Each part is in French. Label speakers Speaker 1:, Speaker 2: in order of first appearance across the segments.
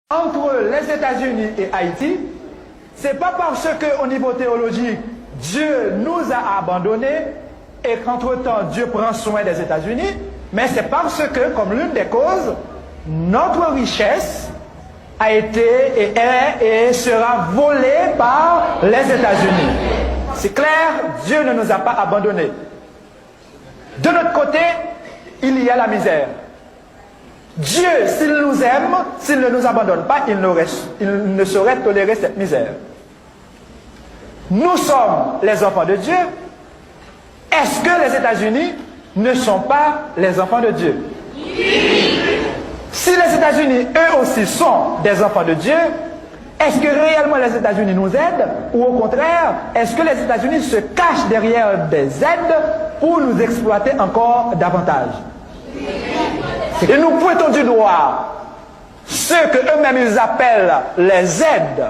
Speaker 1: entre les États-Unis et Haïti, c'est pas parce qu'au niveau théologique, Dieu nous a abandonnés et qu'entre-temps Dieu prend soin des États-Unis, mais c'est parce que, comme l'une des causes, notre richesse a été et est et sera volée par les États-Unis. C'est clair, Dieu ne nous a pas abandonnés. De notre côté, il y a la misère. Dieu, s'il nous aime, s'il ne nous abandonne pas, il ne saurait tolérer cette misère. Nous sommes les enfants de Dieu. Est-ce que les États-Unis ne sont pas les enfants de Dieu? Si les États-Unis, eux aussi, sont des enfants de Dieu, est-ce que réellement les États-Unis nous aident? Ou au contraire, est-ce que les États-Unis se cachent derrière des aides pour nous exploiter encore davantage? Et nous pointons du doigt ceux que eux-mêmes ils appellent les aides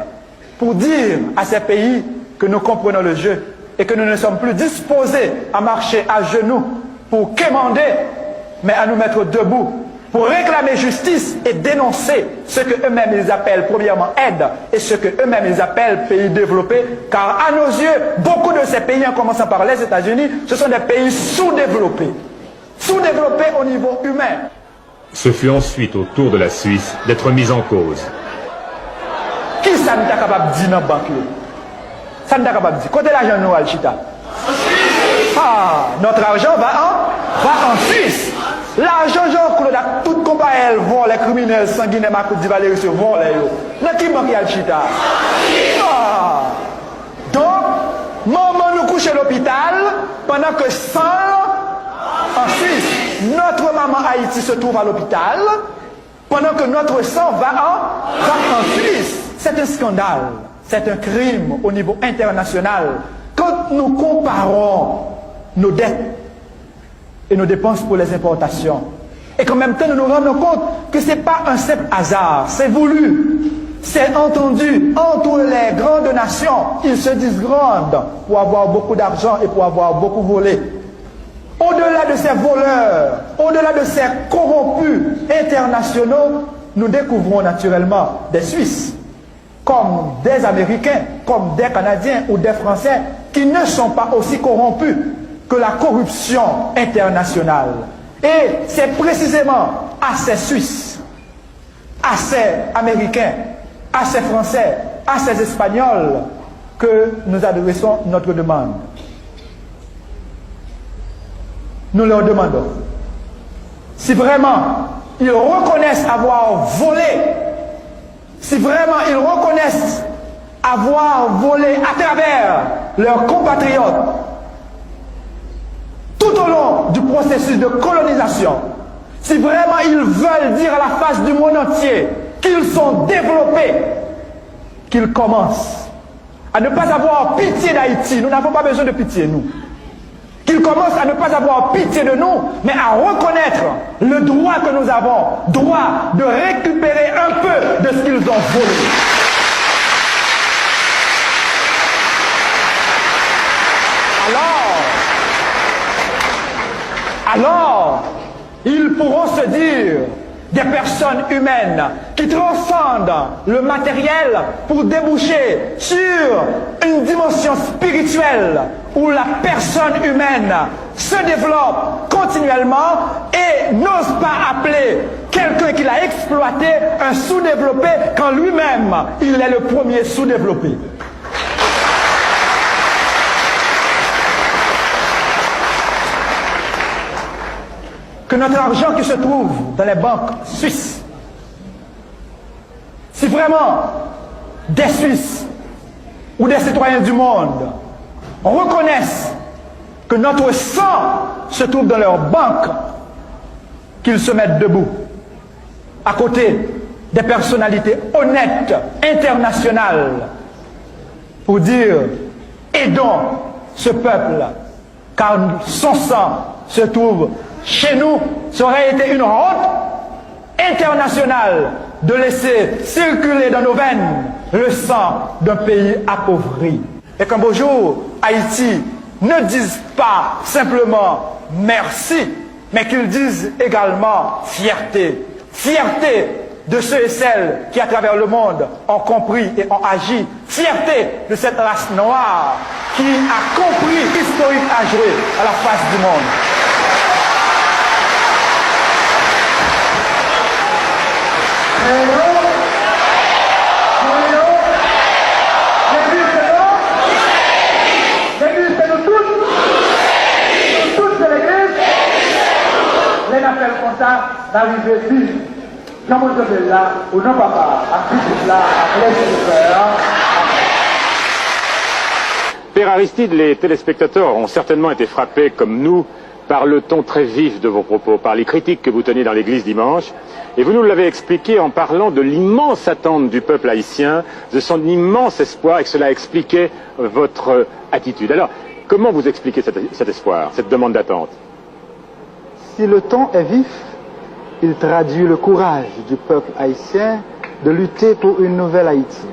Speaker 1: pour dire à ces pays que nous comprenons le jeu et que nous ne sommes plus disposés à marcher à genoux pour quémander, mais à nous mettre debout pour réclamer justice et dénoncer ce que eux-mêmes ils appellent premièrement aide et ce que eux-mêmes ils appellent pays développés, car à nos yeux, beaucoup de ces pays, en commençant par les États-Unis, ce sont des pays sous-développés. Sous-développés au niveau humain.
Speaker 2: Ce fut ensuite au tour de la Suisse d'être mise en cause.
Speaker 1: Qui ça n'est pas capable de dire dans la banque? Ça n'est pas capable de dire. Côté l'argent nous, Alchita. Ah, notre argent va en Suisse. L'argent, genre, toute compagnie, elle vole, les criminels sanguinaires, ma coupe d'Ivaléry se volent. Dans qui banque Alchita? Ah. Donc, maman nous couche à l'hôpital pendant que 100 en Suisse, notre maman Haïti se trouve à l'hôpital, pendant que notre sang va en Suisse. C'est un scandale, c'est un crime au niveau international. Quand nous comparons nos dettes et nos dépenses pour les importations, et qu'en même temps nous nous rendons compte que ce n'est pas un simple hasard, c'est voulu, c'est entendu entre les grandes nations. Ils se disent grandes pour avoir beaucoup d'argent et pour avoir beaucoup volé. Au-delà de ces voleurs, au-delà de ces corrompus internationaux, nous découvrons naturellement des Suisses, comme des Américains, comme des Canadiens ou des Français, qui ne sont pas aussi corrompus que la corruption internationale. Et c'est précisément à ces Suisses, à ces Américains, à ces Français, à ces Espagnols que nous adressons notre demande. Nous leur demandons si vraiment ils reconnaissent avoir volé, si vraiment ils reconnaissent avoir volé à travers leurs compatriotes tout au long du processus de colonisation, si vraiment ils veulent dire à la face du monde entier qu'ils sont développés, qu'ils commencent à ne pas avoir pitié d'Haïti. Nous n'avons pas besoin de pitié, nous. Qu'ils commencent à ne pas avoir pitié de nous, mais à reconnaître le droit que nous avons, droit de récupérer un peu de ce qu'ils ont volé. Alors, ils pourront se dire des personnes humaines qui transcendent le matériel pour déboucher sur une dimension spirituelle où la personne humaine se développe continuellement et n'ose pas appeler quelqu'un qui l'a exploité un sous-développé quand lui-même il est le premier sous-développé. Que notre argent qui se trouve dans les banques suisses, si vraiment des Suisses ou des citoyens du monde reconnaissent que notre sang se trouve dans leurs banques, qu'ils se mettent debout à côté des personnalités honnêtes internationales pour dire aidons ce peuple car son sang se trouve chez nous. Ça aurait été une honte internationale de laisser circuler dans nos veines le sang d'un pays appauvri. Et qu'un beau jour, Haïti ne dise pas simplement merci, mais qu'ils disent également fierté. Fierté de ceux et celles qui, à travers le monde, ont compris et ont agi. Fierté de cette race noire qui a compris l'historique à jouer à la face du monde. L'église, c'est nous tous. Toutes c'est l'église. Les appels comme ça, d'arriver ici. Jean Montevel là, ou non papa, à Christ là, à Clèche.
Speaker 2: Père Aristide, les téléspectateurs ont certainement été frappés, comme nous, par le ton très vif de vos propos, par les critiques que vous teniez dans l'église dimanche. Et vous nous l'avez expliqué en parlant de l'immense attente du peuple haïtien, de son immense espoir, et que cela expliquait votre attitude. Alors, comment vous expliquez cet espoir, cette demande d'attente?
Speaker 3: Si le ton est vif, il traduit le courage du peuple haïtien de lutter pour une nouvelle Haïti.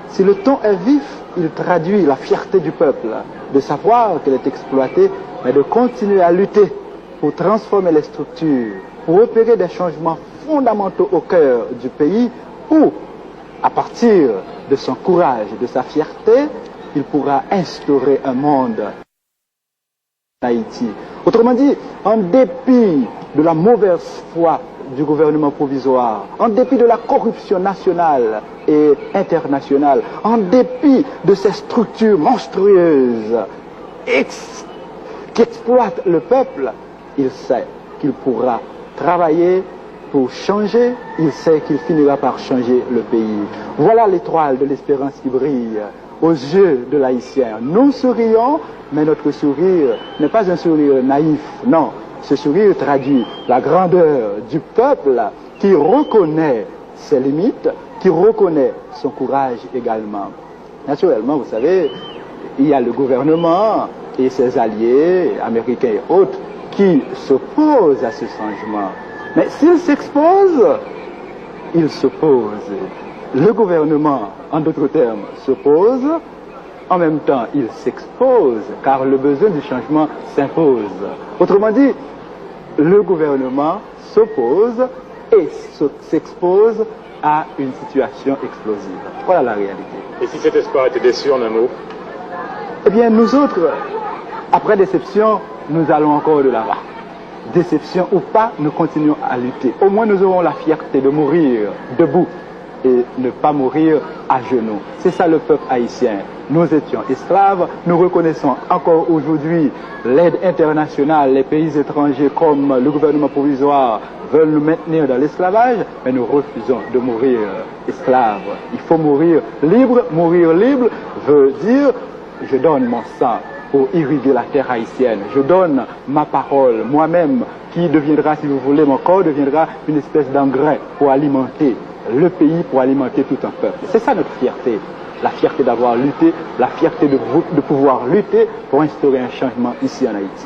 Speaker 3: Si le ton est vif, il traduit la fierté du peuple de savoir qu'elle est exploitée, mais de continuer à lutter pour transformer les structures, pour opérer des changements fondamentaux au cœur du pays, où, à partir de son courage et de sa fierté, il pourra instaurer un monde en Haïti. Autrement dit, en dépit de la mauvaise foi du gouvernement provisoire, en dépit de la corruption nationale et internationale, en dépit de ces structures monstrueuses qui exploitent le peuple, il sait qu'il pourra travailler pour changer, il sait qu'il finira par changer le pays. Voilà l'étoile de l'espérance qui brille aux yeux de l'Haïtien. Nous sourions, mais notre sourire n'est pas un sourire naïf, non. Ce sourire traduit la grandeur du peuple qui reconnaît ses limites, qui reconnaît son courage également. Naturellement, vous savez, il y a le gouvernement et ses alliés, américains et autres, qui s'opposent à ce changement. Mais s'ils s'exposent, ils s'opposent. Le gouvernement, en d'autres termes, s'oppose. En même temps, il s'expose, car le besoin du changement s'impose. Autrement dit, le gouvernement s'oppose et s'expose à une situation explosive. Voilà la réalité.
Speaker 2: Et si cet espoir était déçu en un mot?
Speaker 3: Eh bien, nous autres, après déception, nous allons encore de l'avant. Déception ou pas, nous continuons à lutter. Au moins, nous aurons la fierté de mourir debout et ne pas mourir à genoux. C'est ça le peuple haïtien. Nous étions esclaves, nous reconnaissons encore aujourd'hui l'aide internationale, les pays étrangers comme le gouvernement provisoire veulent nous maintenir dans l'esclavage, mais nous refusons de mourir esclaves. Il faut mourir libre. Mourir libre veut dire je donne mon sang pour irriguer la terre haïtienne. Je donne ma parole, moi-même, qui deviendra, si vous voulez, mon corps deviendra une espèce d'engrais pour alimenter le pays, pour alimenter tout un peuple. C'est ça notre fierté. La fierté d'avoir lutté, la fierté de pouvoir lutter pour instaurer un changement ici en Haïti.